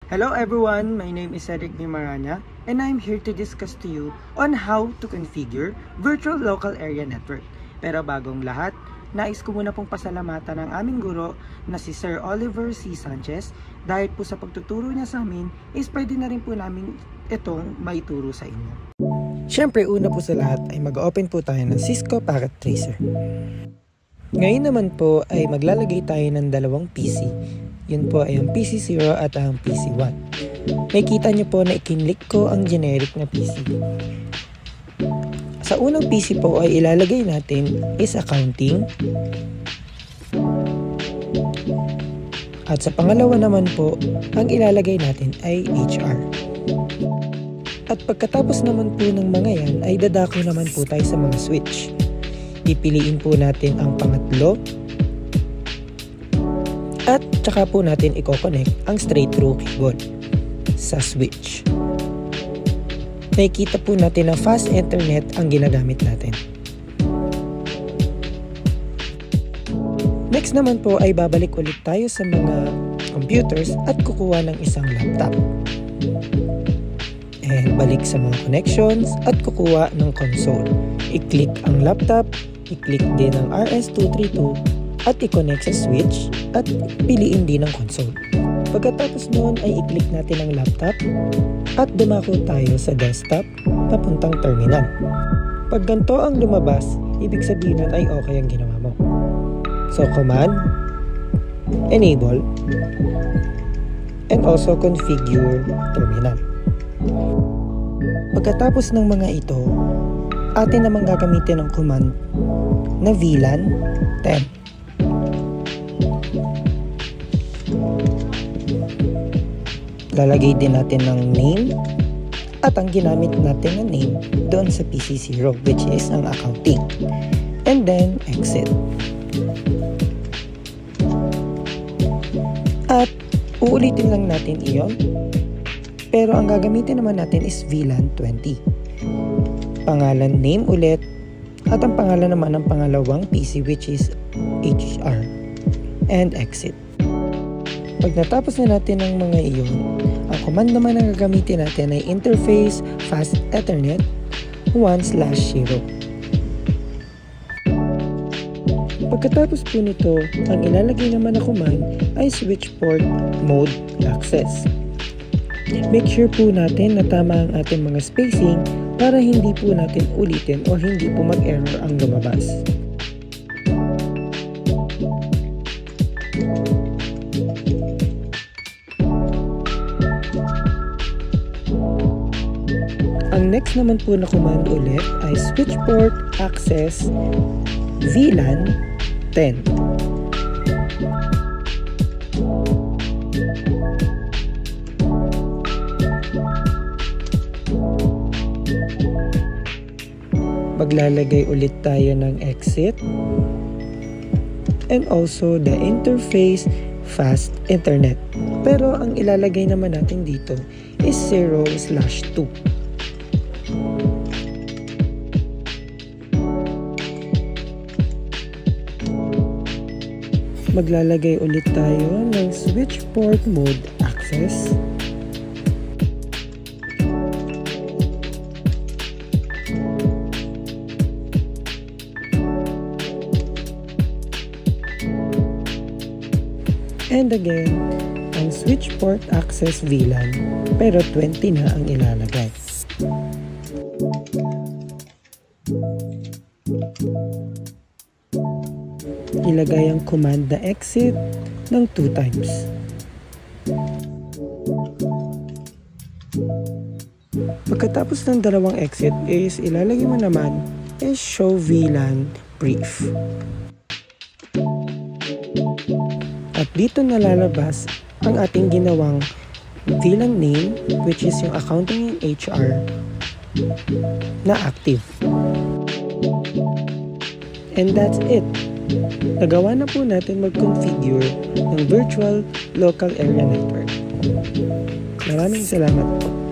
Hello everyone, my name is Cedric Mimarana and I'm here to discuss to you on how to configure Virtual Local Area Network. Pero bagong lahat, nais ko muna pong pasalamatan ang aming guro na si Sir Oliver C. Sanchez dahil po sa pagtuturo niya sa amin is pwede na rin po namin itong maituro sa inyo. Siyempre, una po sa lahat ay mag-open po tayo ng Cisco Packet Tracer. Ngayon naman po ay maglalagay tayo ng dalawang PC. Yun po ay ang PC0 at ang PC1. Nakikita nyo po na ikinlik ko ang generic na PC. Sa unang PC po ay ilalagay natin is accounting. At sa pangalawa naman po, ang ilalagay natin ay HR. At pagkatapos naman po ng mga yan ay dadako naman po tayo sa mga switch. Pipiliin po natin ang pangatlo. At tsaka po natin i-connect ang straight through cable sa switch. Nakikita po natin na fast internet ang ginagamit natin. Next naman po ay babalik ulit tayo sa mga computers at kukuha ng isang laptop. And balik sa mga connections at kukuha ng console. I-click ang laptop, i-click din ang RS-232 at i-connect sa switch at piliin din ang console. Pagkatapos noon ay i-click natin ang laptop at dumako tayo sa desktop papuntang terminal. Pag ganito ang lumabas, ibig sabihin nun ay okay ang ginawa mo. So command, enable, and also configure terminal. Pagkatapos ng mga ito, atin namang gagamitin ang command na VLAN 10. Lalagay din natin ng name at ang ginamit natin na name doon sa PC0 which is ang accounting. And then exit. At uulitin lang natin iyon. Pero ang gagamitin naman natin is VLAN 20. Pangalan name ulit at ang pangalan naman ng pangalawang PC which is HR. And exit. Pag natapos na natin ang mga iyon, ang command naman na gagamitin natin ay interface fast ethernet 1/0. Pagkatapos po nito, ang ilalagay naman na command ay switch port mode access. Make sure po natin na tama ang ating mga spacing para hindi po natin ulitin o hindi po mag-error ang lumabas. Ang next naman po na command ulit ay switch port access VLAN 10. Maglalagay ulit tayo ng exit and also the interface fast internet. Pero ang ilalagay naman natin dito is 0/2. Maglalagay ulit tayo ng switch port mode access. And again, ang switch port access VLAN, pero 20 na ang ilalagay. Ilagay ang command na exit ng 2 times. Pagkatapos ng dalawang exit is ilalagay mo naman is show VLAN brief. At dito nalalabas ang ating ginawang VLAN name which is yung accounting and HR na active. And that's it. Nagawa na po natin mag-configure ng Virtual Local Area Network. Maraming salamat po.